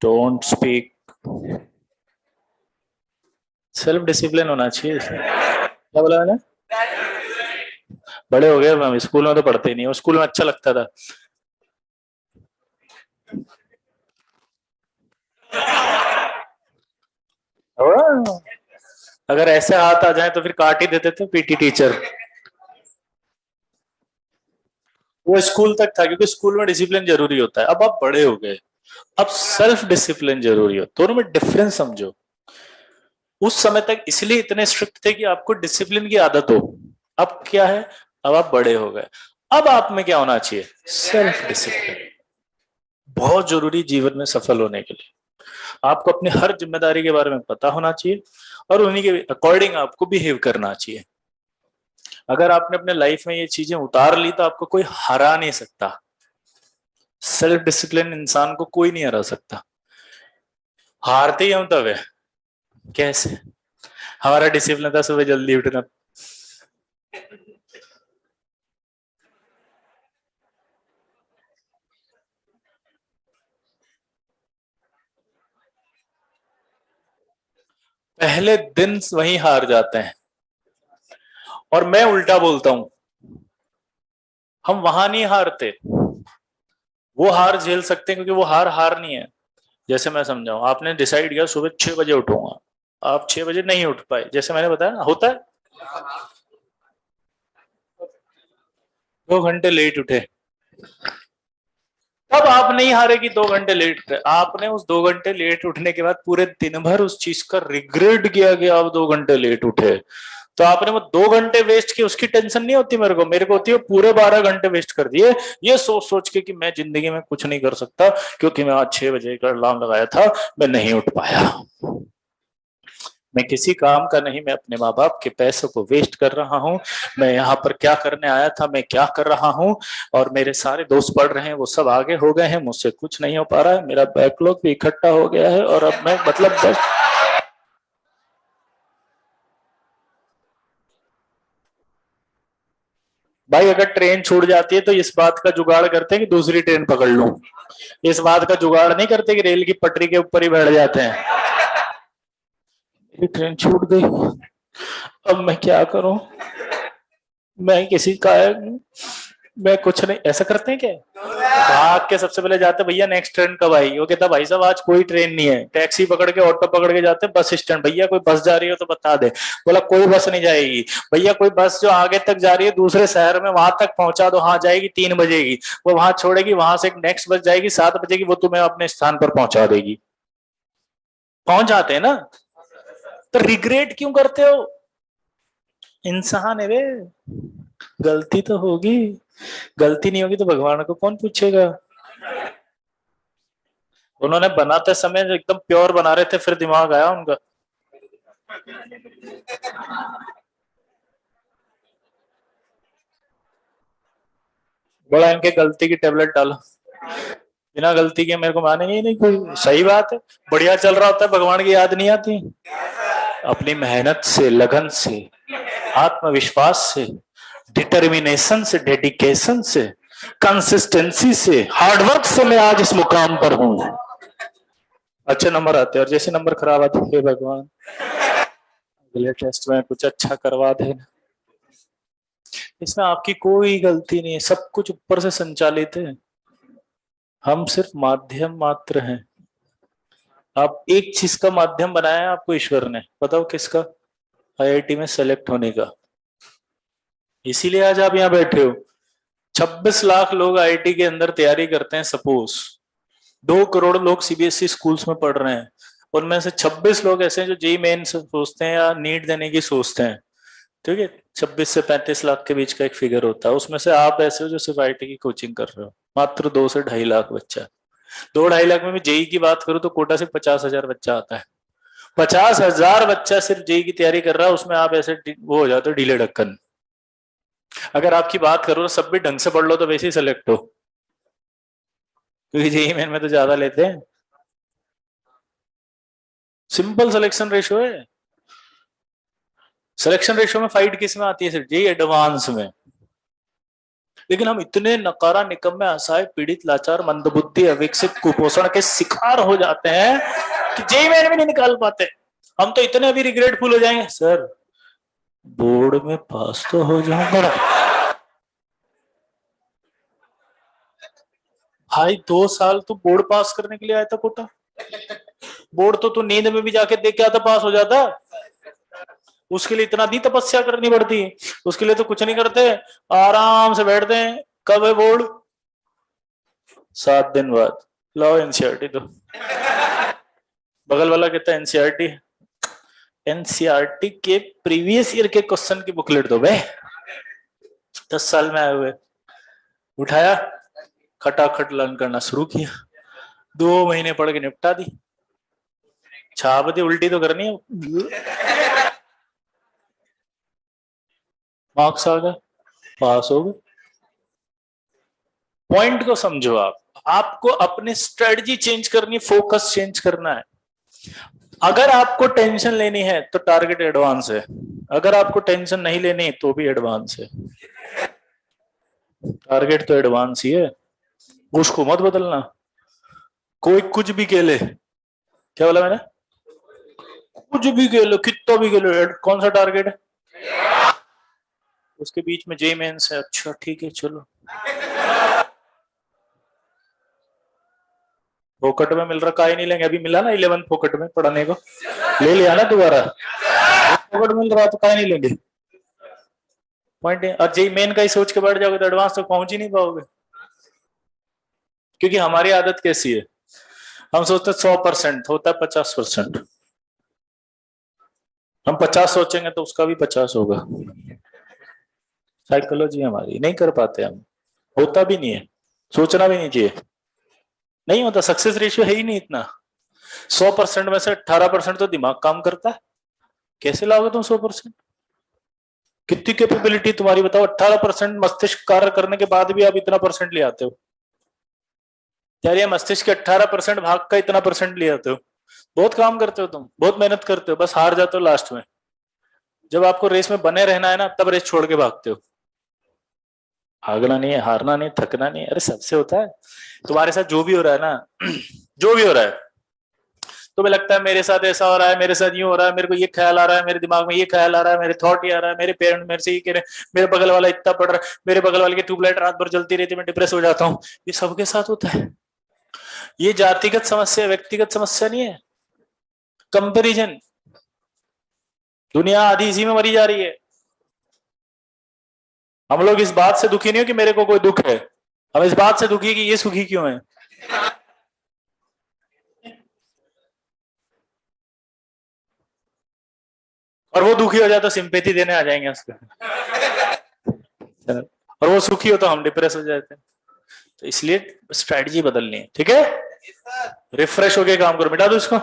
Don't speak. Self discipline होना चाहिए इसमें। क्या बोला मैंने? बड़े हो गए हम, स्कूल में तो पढ़ते ही नहीं, वो स्कूल में अच्छा लगता था। अगर ऐसे हाथ आ जाए तो फिर काट ही देते थे पीटी टीचर। वो स्कूल तक था, क्योंकि स्कूल में डिसिप्लिन जरूरी होता है। अब आप बड़े हो गए, अब सेल्फ डिसिप्लिन जरूरी हो। दोनों में डिफरेंस समझो। उस समय तक इसलिए इतने स्ट्रिक्ट थे कि आपको डिसिप्लिन की आदत हो। अब क्या है, अब आप बड़े हो गए, अब आप में क्या होना चाहिए? Self discipline. बहुत जरूरी जीवन में सफल होने के लिए। आपको अपनी हर जिम्मेदारी के बारे में पता होना चाहिए और उन्हीं के अकॉर्डिंग आपको बिहेव करना चाहिए। अगर आपने अपने लाइफ में ये चीजें उतार ली तो आपको कोई हरा नहीं सकता। सेल्फ डिसिप्लिन इंसान को कोई नहीं हरा सकता। हारते ही हम तब है। कैसे? हमारा डिसिप्लिन था सुबह जल्दी उठना। पहले दिन वही हार जाते हैं। और मैं उल्टा बोलता हूं, हम वहां नहीं हारते, वो हार झेल सकते हैं, क्योंकि वो हार हार नहीं है। जैसे मैं समझाऊं, आपने डिसाइड किया सुबह 6 बजे उठूंगा, आप 6 बजे नहीं उठ पाए, जैसे मैंने बताया होता है। 2 घंटे लेट उठे, तब आप नहीं हारे कि 2 घंटे लेट उठे। आपने उस 2 घंटे लेट उठने के बाद पूरे दिन भर उस चीज का रिग्रेट किया कि आप 2 घंटे लेट उठे। तो आपने वो 2 घंटे वेस्ट किए, उसकी टेंशन नहीं होती मेरे को होती है पूरे 12 घंटे वेस्ट कर दिए, ये सोच सोच के कि मैं जिंदगी में कुछ नहीं कर सकता क्योंकि मैं आज 6 बजे का अलार्म लगाया था, मैं नहीं उठ पाया। मैं किसी काम का नहीं, मैं अपने माँ बाप के पैसों को वेस्ट कर रहा हूँ। मैं यहाँ पर क्या करने आया था, मैं क्या कर रहा हूँ। और मेरे सारे दोस्त पढ़ रहे हैं, वो सब आगे हो गए हैं, मुझसे कुछ नहीं हो पा रहा है, मेरा बैकलॉग भी इकट्ठा हो गया है और अब मैं मतलब बस। भाई अगर ट्रेन छूट जाती है तो इस बात का जुगाड़ करते हैं कि दूसरी ट्रेन पकड़ लूं। इस बात का जुगाड़ नहीं करते कि रेल की पटरी के ऊपर ही बैठ जाते हैं। ये ट्रेन छूट गई, अब मैं क्या करूं? मैं किसी का, मैं कुछ नहीं, ऐसा करते हैं क्या? भाग के सबसे पहले जाते, भैया नेक्स्ट ट्रेन कब आई? वो कहता भाई साहब आज कोई ट्रेन नहीं है। टैक्सी पकड़ के, ऑटो पकड़ के जाते बस स्टैंड, भैया कोई बस जा रही हो तो बता दे। बोला कोई बस नहीं जाएगी। भैया कोई बस जो आगे तक जा रही है दूसरे शहर में, वहां तक पहुंचा दो। हाँ जाएगी 3 बजे की, वो वहां छोड़ेगी, वहां से एक नेक्स्ट बस जाएगी 7 बजे की, वो तुम्हें अपने स्थान पर पहुंचा देगी। पहुंच जाते हैं ना? तो रिग्रेट क्यों करते हो? इंसान है वे, गलती तो होगी। गलती नहीं होगी तो भगवान को कौन पूछेगा? उन्होंने बनाते समय जो एकदम प्योर बना रहे थे, फिर दिमाग आया उनका। बोला इनके गलती की टेबलेट डालो। बिना गलती के मेरे को मानेंगे ही नहीं कोई। सही बात है, बढ़िया चल रहा होता है, भगवान की याद नहीं आती। अपनी मेहनत से, लगन से, आत्मविश्वास से, डिटर्मिनेशन से, डेडिकेशन से, कंसिस्टेंसी से, हार्डवर्क से मैं आज इस मुकाम पर हूं। अच्छे नंबर आते हैं और जैसे नंबर खराब आते, हे भगवान अगले टेस्ट में कुछ अच्छा करवा दे। इसमें आपकी कोई गलती नहीं है, सब कुछ ऊपर से संचालित है, हम सिर्फ माध्यम मात्र हैं। आप एक चीज का माध्यम बनाया है आपको ईश्वर ने, बताओ किसका? आईआईटी में सेलेक्ट होने का। इसीलिए आज आप यहाँ बैठे हो। 26 लाख लोग आईआईटी के अंदर तैयारी करते हैं, सपोज 2 करोड़ लोग सीबीएसई स्कूल्स में पढ़ रहे हैं, उनमें से 26 लोग ऐसे हैं जो जेई मेन सोचते हैं या नीट देने की सोचते हैं। ठीक है, 26 से 35 लाख के बीच का एक फिगर होता है, उसमें से आप ऐसे हो जो सिर्फ आईटी की कोचिंग कर रहे हो। मात्र 2 से 2.5 लाख बच्चा। 2-2.5 लाख में भी जेई की बात करूं तो कोटा से 50,000 बच्चा आता है। 50,000 बच्चा सिर्फ जेई की तैयारी कर रहा है, उसमें आप ऐसे वो हो जाते हो ढीले ढक्कन। अगर आपकी बात करो तो सब भी ढंग से पढ़ लो तो वैसे ही सेलेक्ट हो, क्योंकि जेई मेन में तो ज्यादा लेते हैं। सिंपल सिलेक्शन रेशियो है। सिलेक्शन रेशियो में फाइट किस में आती है? सिर्फ जेई एडवांस में। लेकिन हम इतने नकारा, निकम्मे, असहाय, पीड़ित, लाचार, मंदबुद्धि, अविकसित, कुपोषण के शिकार हो जाते हैं कि जेई मेन भी नहीं निकाल पाते। हम तो इतने अभी रिग्रेटफुल हो जाएंगे, सर बोर्ड में पास तो हो जाऊंगा। भाई 2 साल तो बोर्ड पास करने के लिए आया था कोटा। बोर्ड तो तू नींद में भी जाके देख के आता, पास हो जाता। उसके लिए इतना दी तपस्या करनी पड़ती है। उसके लिए तो कुछ नहीं करते, आराम से बैठते हैं। कब है बोर्ड? 7 दिन बाद लाओ एनसीईआरटी। तो बगल वाला कहता है एनसीईआरटी, एनसीईआरटी के प्रीवियस ईयर के क्वेश्चन की बुकलेट दो भाई, 10 साल में आए हुए। उठाया, खटाखट लर्न करना शुरू किया, 2 महीने पढ़ के निपटा दी। छाप दी, उल्टी तो करनी है। मार्क्स आ गए, पास हो गए। पॉइंट को समझो आप, आपको अपनी स्ट्रेटजी चेंज करनी, फोकस चेंज करना है। अगर आपको टेंशन लेनी है तो टारगेट एडवांस है, अगर आपको टेंशन नहीं लेनी तो भी एडवांस है। टारगेट तो एडवांस ही है, उसको मत बदलना। कोई कुछ भी कह ले, क्या बोला मैंने? कुछ भी कह लो, कितना भी कह लो, कौन सा टारगेट है? उसके बीच में जेई मेंस है, अच्छा ठीक है चलो। फोकट में मिल रहा, का ही नहीं लेंगे। अभी मिला ना 11 फोकट में पढ़ने को, ले लिया ना दोबारा। फोकट मिल रहा तो का ही नहीं लेंगे। पॉइंट है। और जेई मेन का ही सोच के बैठ जाओगे तो एडवांस तक पहुंच ही नहीं पाओगे। क्योंकि हमारी आदत कैसी है, हम सोचते 100% होता है 50%। हम 50 सोचेंगे तो उसका भी 50 होगा। साइकोलॉजी हमारी, नहीं कर पाते हम, होता भी नहीं है, सोचना भी नहीं चाहिए, नहीं होता। सक्सेस रेशियो है ही नहीं इतना। 100% में से 18% तो दिमाग काम करता है। कैसे लाओगे तुम 100%? कितनी कैपेबिलिटी तुम्हारी बताओ? 18% मस्तिष्क कार्य करने के बाद भी आप इतना परसेंट ले आते हो। यार ये मस्तिष्क के 18% भाग का इतना परसेंट ले आते हो। बहुत काम करते हो तुम, बहुत मेहनत करते हो, बस हार जाते हो लास्ट में। जब आपको रेस में बने रहना है ना, तब रेस छोड़ के भागते हो। भागना नहीं है, हारना नहीं, थकना नहीं है। अरे सबसे होता है। तुम्हारे साथ जो भी हो रहा है ना, जो भी हो रहा है, तुम्हें लगता है मेरे साथ ऐसा हो रहा है, मेरे साथ यूं हो रहा है, मेरे को ये ख्याल आ रहा है, मेरे दिमाग में ये ख्याल आ रहा है, मेरे थॉट ये आ रहा है, मेरे पेरेंट मेरे से ये कह रहे हैं, मेरे बगल वाला इतना पढ़ रहा है, मेरे बगल वाले की ट्यूबलाइट रात भर जलती रहती है, मैं डिप्रेस हो जाता हूँ। ये सबके साथ होता है। ये जातिगत समस्या, व्यक्तिगत समस्या नहीं है। कंपेरिजन। दुनिया आधी इसी में मरी जा रही है। हम लोग इस बात से दुखी नहीं हो कि मेरे को कोई दुख है, हम इस बात से दुखी है कि ये सुखी क्यों है। और वो दुखी हो जाए तो सिंपैथी देने आ जाएंगे उसको, और वो सुखी हो तो हम डिप्रेस हो जाते हैं। तो इसलिए स्ट्रेटजी बदलनी है, ठीक है? रिफ्रेश होके काम करो, मिटा दो इसको।